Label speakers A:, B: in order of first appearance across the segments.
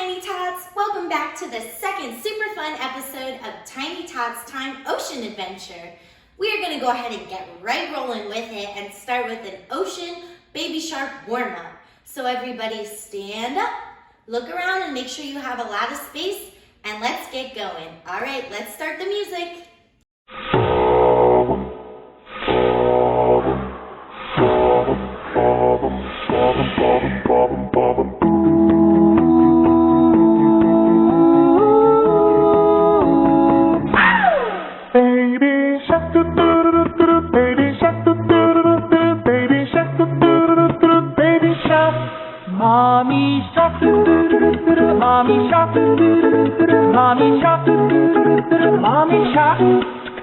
A: Tiny Tots! Welcome back to the second super fun episode of Tiny Tots Time Ocean Adventure. We are going to go ahead and get right rolling with it and start with an ocean baby shark warm-up. So everybody stand up, look around and make sure you have a lot of space, and let's get going. All right, let's start the music.
B: Baby shark, doo doo doo doo, baby shark, doo doo doo doo, baby shark, doo doo doo doo, baby shark. Mommy shark, doo doo doo doo, mommy shark, doo doo doo doo, mommy shark, doo doo doo doo, mommy shark.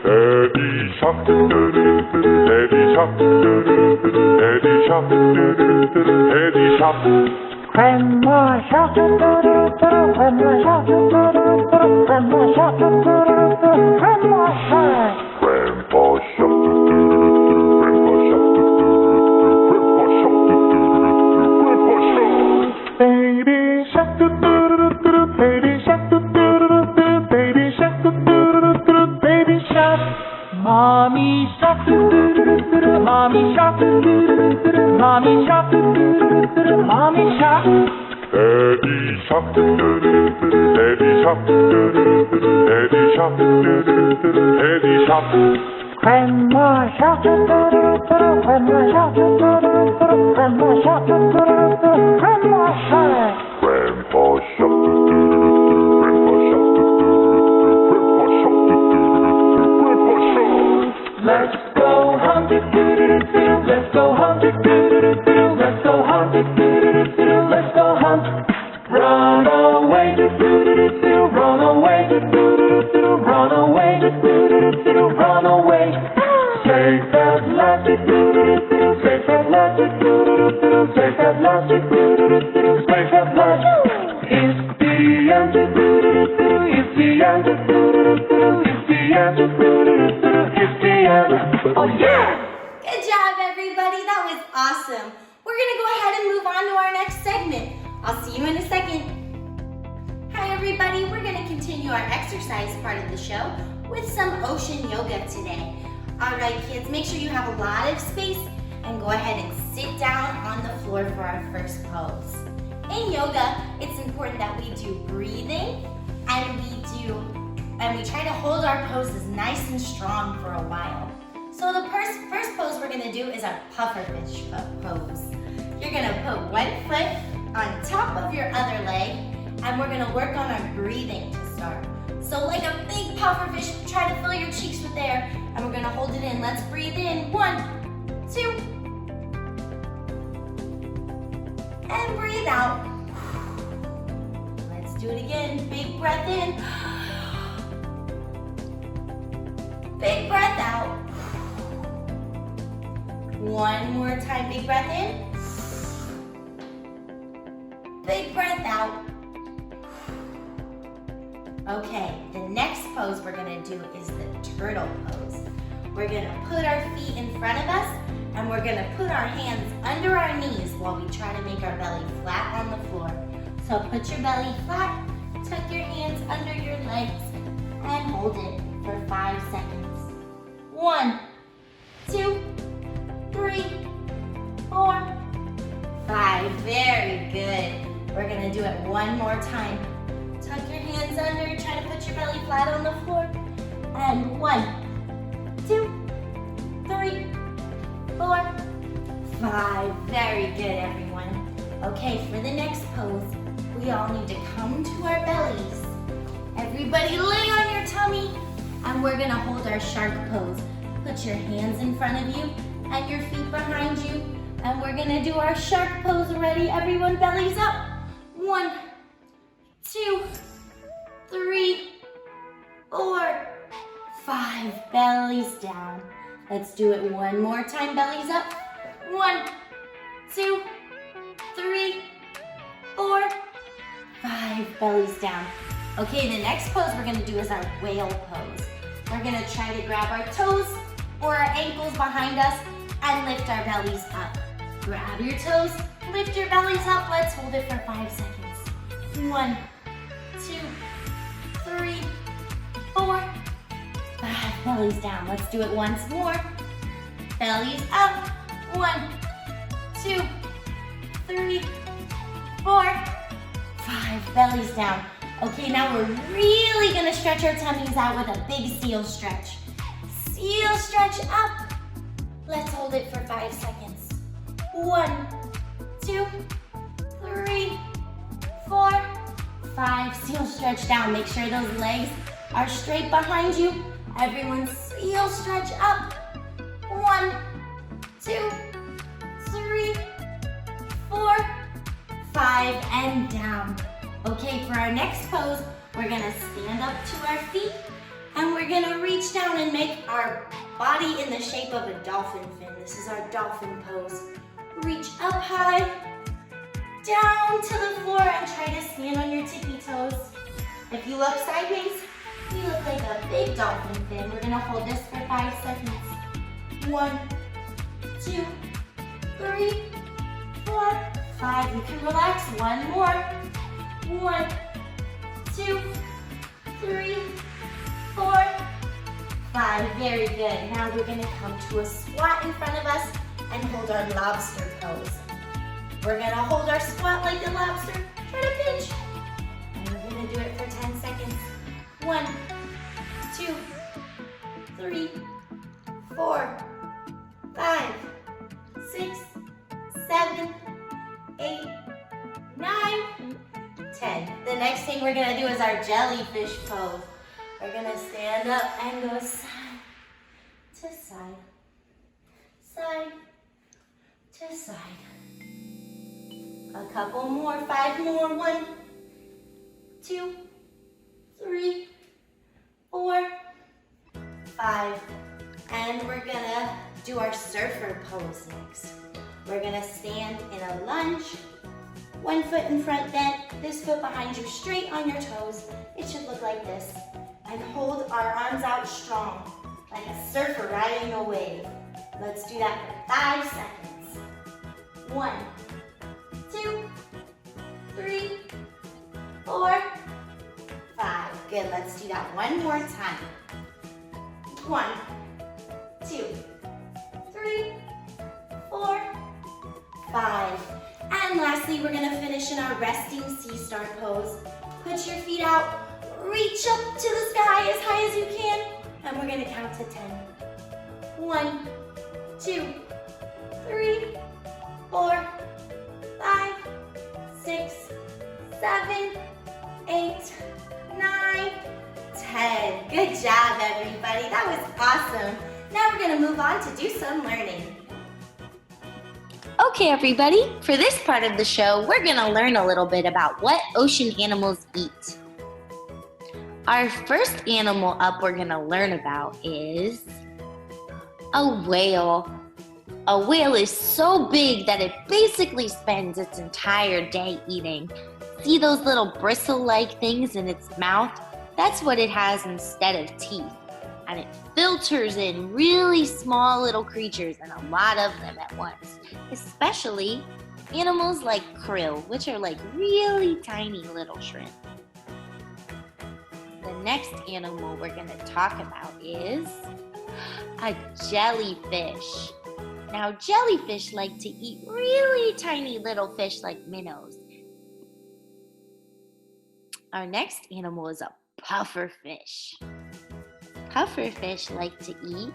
B: Daddy shark, doo doo doo doo, daddy shark, doo doo doo doo, daddy shark, doo doo doo doo, daddy shark. Grandma shark, doo doo doo doo, grandma shark, doo doo doo doo, grandma shark, doo doo doo doo, grandma shark. Grandpa shark, doo doo doo doo, grandpa shark, doo doo doo doo, grandpa shark, doo doo doo doo, grandpa shark. Baby shark, doo doo doo doo, baby shark, doo doo doo doo, baby shark, doo doo doo doo, baby shark. Mommy shark, doo doo doo doo, mommy shark, doo doo doo doo, mommy shark, doo doo doo doo, mommy shark. Daddy shark, doo doo doo doo, daddy shark, doo doo doo doo, daddy shark, doo doo doo doo, daddy shark. Grandma shark, doo doo doo doo, grandma shark, doo doo doo doo, grandma shark, doo doo doo doo, grandma shark. Grandpa shark, doo doo doo doo, grandpa shark, doo doo doo doo, grandpa shark, doo doo doo doo, grandpa shark. Let's go hunting, doo-doo-doo-doo, let's go hunting, doo-doo-doo-doo, let's go hunting, doo-doo-doo-doo, let's go hunt. Run away, doo-doo-doo-doo, run away, doo-doo-doo-doo, run away, doo-doo-doo-doo, run away. Safe at last, doo-doo-doo-doo, safe at last, doo-doo-doo-doo, safe at last, doo-doo-doo-doo, safe at last. It's the end, doo-doo-doo-doo, it's the end, doo-doo-doo-doo, it's the end, doo-doo-doo-doo, it's the end. Oh yeah!
A: Good job, everybody. That was awesome. We're going to go ahead and move on to our next segment. I'll see you in a second. Hi, everybody. We're going to continue our exercise part of the show with some ocean yoga today. All right, kids, make sure you have a lot of space and go ahead and sit down on the floor for our first pose. In yoga, it's important that we do breathing and we try to hold our poses nice and strong for a while. So the first pose we're going to do is our pufferfish pose. You're going to put one foot on top of your other leg, and we're going to work on our breathing to start. So like a big pufferfish, try to fill your cheeks with air, and we're going to hold it in. Let's breathe in. 1, 2, and breathe out. Let's do it again. Big breath in. Big breath out. One more time, big breath in. Big breath out. Okay, the next pose we're gonna do is the turtle pose. We're gonna put our feet in front of us and we're gonna put our hands under our knees while we try to make our belly flat on the floor. So put your belly flat, tuck your hands under your legs, and hold it for 5 seconds. 1, 2, 3, 4, 5. Very good. We're going to do it one more time. Tuck your hands under, try to put your belly flat on the floor. And 1, 2, 3, 4, 5. Very good, everyone. Okay, for the next pose, we all need to come to our bellies. Everybody lay on your tummy, and we're going to hold our shark pose. Put your hands in front of you and your feet behind you, and we're gonna do our shark pose. Ready? Everyone, bellies up. 1, 2, 3, 4, 5. Bellies down. Let's do it one more time. Bellies up. 1, 2, 3, 4, 5. Bellies down. Okay, the next pose we're gonna do is our whale pose. We're gonna try to grab our toes or our ankles behind us and lift our bellies up. Grab your toes, lift your bellies up. Let's hold it for 5 seconds. 1, 2, 3, 4, 5. Bellies down. Let's do it once more. Bellies up. 1, 2, 3, 4, 5. Bellies down. Okay, now we're really gonna stretch our tummies out with a big seal stretch. Seal stretch up. Let's hold it for 5 seconds. 1, 2, 3, 4, 5. Seal stretch down. Make sure those legs are straight behind you. Everyone seal stretch up. 1, 2, 3, 4, 5, and down. Okay, for our next pose, we're gonna stand up to our feet and we're gonna reach down and make our body in the shape of a dolphin fin. This is our dolphin pose. Reach up high, down to the floor, and try to stand on your tippy toes. If you look sideways, you look like a big dolphin fin. We're gonna hold this for 5 seconds. 1, 2, 3, 4, 5. You can relax. One more. 1, 2, 3, 4, 5. Very good. Now we're gonna come to a squat in front of us and hold our lobster pose. We're gonna hold our squat like a lobster. Try to pinch. And we're gonna do it for 10 seconds. 1, 2, 3, 4, 5, 6, 7, 8, 9, 10. The next thing we're gonna do is our jellyfish pose. We're gonna stand up and go side to side, side to side. A couple more, 5 more. 1, 2, 3, 4, 5. And we're gonna do our surfer pose next. We're gonna stand in a lunge. 1 foot in front bent, this foot behind you, straight on your toes. It should look like this. And hold our arms out strong, like a surfer riding a wave. Let's do that for 5 seconds. 1, 2, 3, 4, 5. Good, let's do that one more time. 1, 2, 3, 4, 5. And lastly, we're gonna finish in our resting sea star pose. Put your feet out, reach up to the sky as high as you can, and we're gonna count to 10. 1, 2, 3, 4, 5, 6, 7, 8, 9, 10. Good job, everybody. That was awesome. Now we're gonna move on to do some learning. Okay, everybody, for this part of the show, we're gonna learn a little bit about what ocean animals eat. Our first animal up we're gonna learn about is a whale. A whale is so big that it basically spends its entire day eating. See those little bristle-like things in its mouth? That's what it has instead of teeth. And it filters in really small little creatures, and a lot of them at once, especially animals like krill, which are like really tiny little shrimp. The next animal we're going to talk about is a jellyfish. Now, jellyfish like to eat really tiny little fish like minnows. Our next animal is a pufferfish. Pufferfish like to eat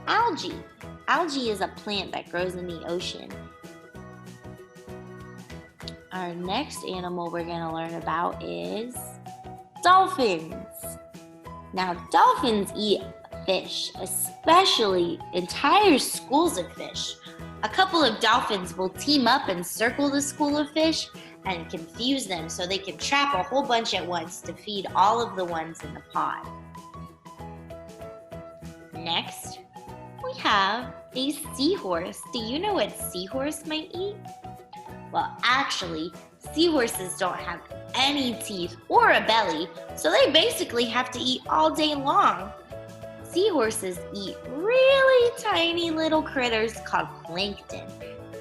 A: algae. Algae is a plant that grows in the ocean. Our next animal we're going to learn about is dolphins. Now, dolphins eat fish, especially entire schools of fish. A couple of dolphins will team up and circle the school of fish and confuse them so they can trap a whole bunch at once to feed all of the ones in the pond. Next, we have a seahorse. Do you know what seahorse might eat? Well, actually, seahorses don't have any teeth or a belly, so they basically have to eat all day long. Seahorses eat really tiny little critters called plankton.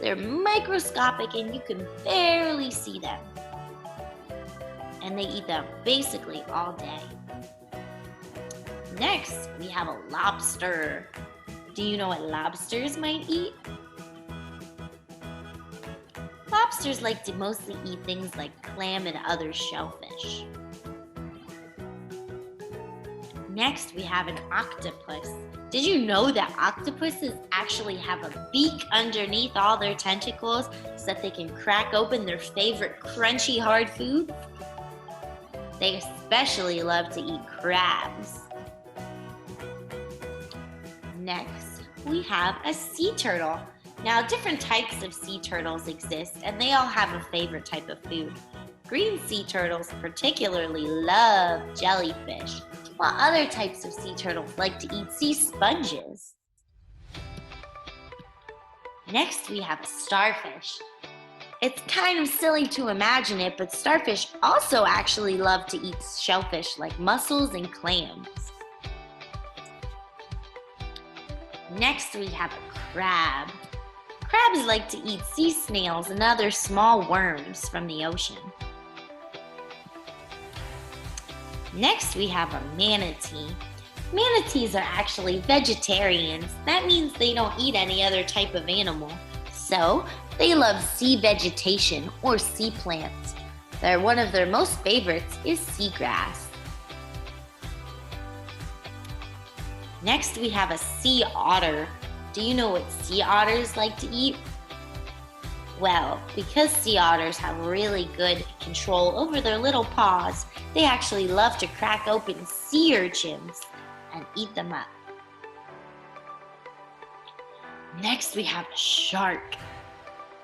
A: They're microscopic and you can barely see them. and they eat them basically all day. Next, we have a lobster. Do you know what lobsters might eat? Lobsters like to mostly eat things like clam and other shellfish. Next, we have an octopus. Did you know that octopuses actually have a beak underneath all their tentacles so that they can crack open their favorite crunchy hard food? They especially love to eat crabs. Next, we have a sea turtle. Now, different types of sea turtles exist, and they all have a favorite type of food. Green sea turtles particularly love jellyfish, while other types of sea turtles like to eat sea sponges. Next, we have a starfish. It's kind of silly to imagine it, but starfish also actually love to eat shellfish like mussels and clams. Next, we have a crab. Crabs like to eat sea snails and other small worms from the ocean. Next, we have a manatee. Manatees are actually vegetarians. That means they don't eat any other type of animal. So, they love sea vegetation or sea plants. One of their most favorites is seagrass. Next, we have a sea otter. Do you know what sea otters like to eat? Well, because sea otters have really good control over their little paws, they actually love to crack open sea urchins and eat them up. Next, we have a shark.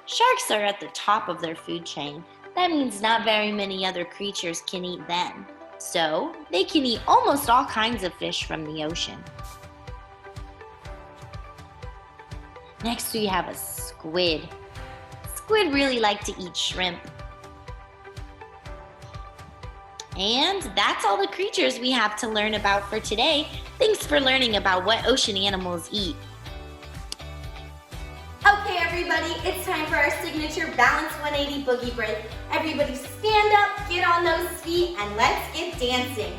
A: Sharks are at the top of their food chain. That means not very many other creatures can eat them. So, they can eat almost all kinds of fish from the ocean. Next, we have a squid. Squid really like to eat shrimp. And that's all the creatures we have to learn about for today. Thanks for learning about what ocean animals eat. Okay, everybody, it's time for our signature Balance 180 Boogie Break. Everybody stand up, get on those feet, and let's get dancing.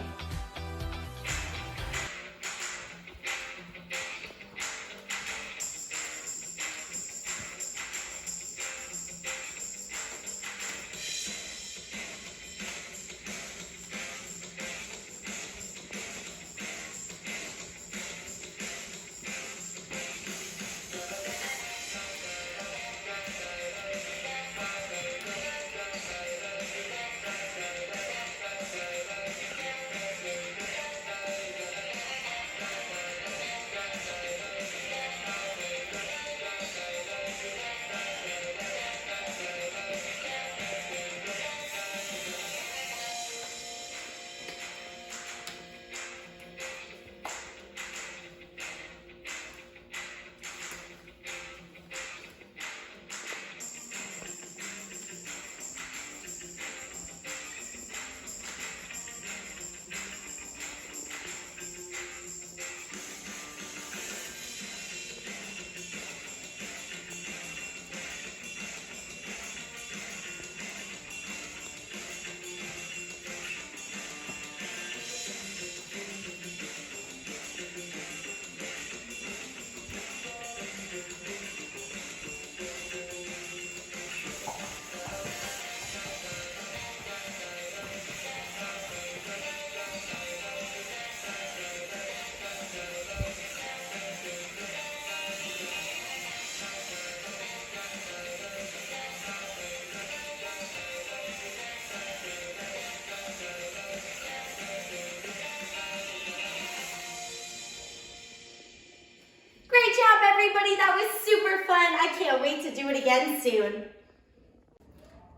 A: Everybody, that was super fun. I can't wait to do it again soon.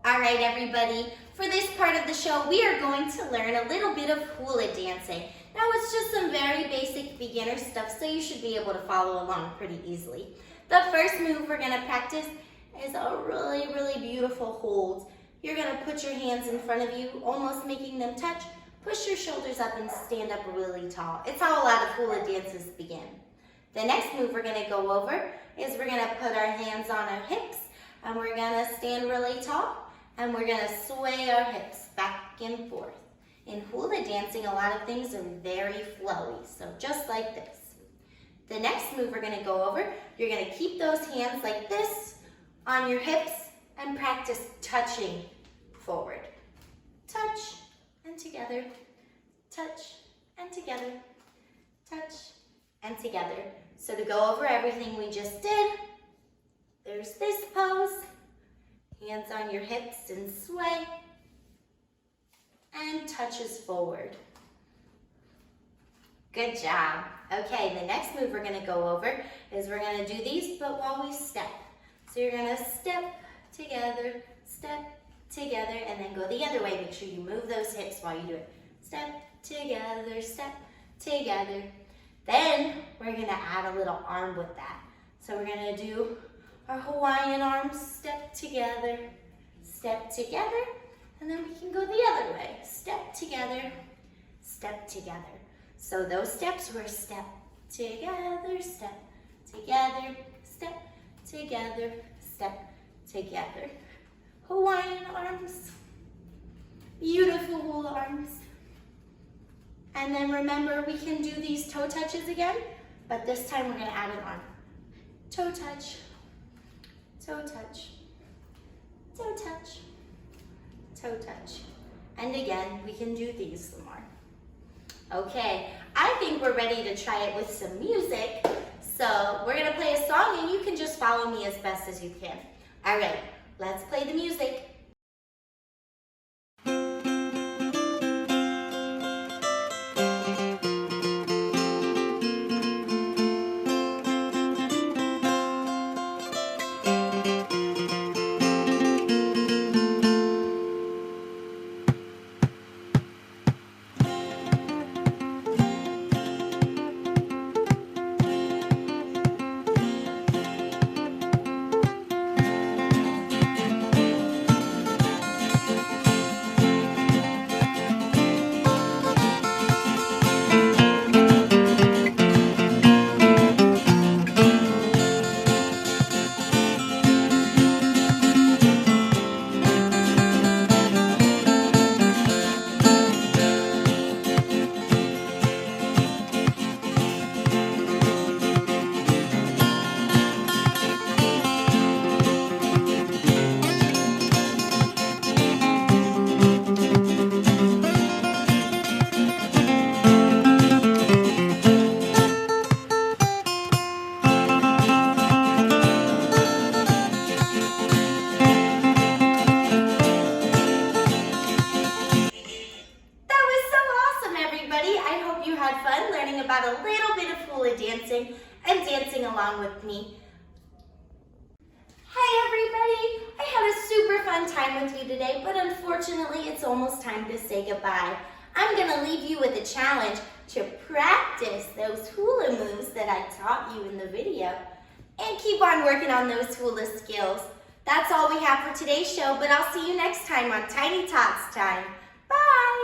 A: All right, everybody, for this part of the show, we are going to learn a little bit of hula dancing. Now, it's just some very basic beginner stuff, so you should be able to follow along pretty easily. The first move we're gonna practice is a really, really beautiful hold. You're gonna put your hands in front of you, almost making them touch. Push your shoulders up and stand up really tall. It's how a lot of hula dances begin. The next move we're gonna go over is we're gonna put our hands on our hips and we're gonna stand really tall and we're gonna sway our hips back and forth. In hula dancing, a lot of things are very flowy, so just like this. The next move we're gonna go over, you're gonna keep those hands like this on your hips and practice touching forward. Touch and together, touch and together, touch and together. So to go over everything we just did, there's this pose, hands on your hips and sway, and touches forward. Good job. Okay, the next move we're gonna go over is we're gonna do these, but while we step. So you're gonna step together, and then go the other way. Make sure you move those hips while you do it. Step together. Then we're gonna add a little arm with that. So we're gonna do our Hawaiian arms, step together, and then we can go the other way. Step together. So those steps were step together, step together. Hawaiian arms, beautiful hula arms. And then remember, we can do these toe touches again, but this time we're gonna add an arm. Toe touch, toe touch, toe touch, toe touch. And again, we can do these some more. Okay, I think we're ready to try it with some music. So we're gonna play a song and you can just follow me as best as you can. All right, let's play the music. About a little bit of hula dancing and dancing along with me. Hi everybody! I had a super fun time with you today, but unfortunately it's almost time to say goodbye. I'm gonna leave you with a challenge to practice those hula moves that I taught you in the video and keep on working on those hula skills. That's all we have for today's show, but I'll see you next time on Tiny Tots Time. Bye!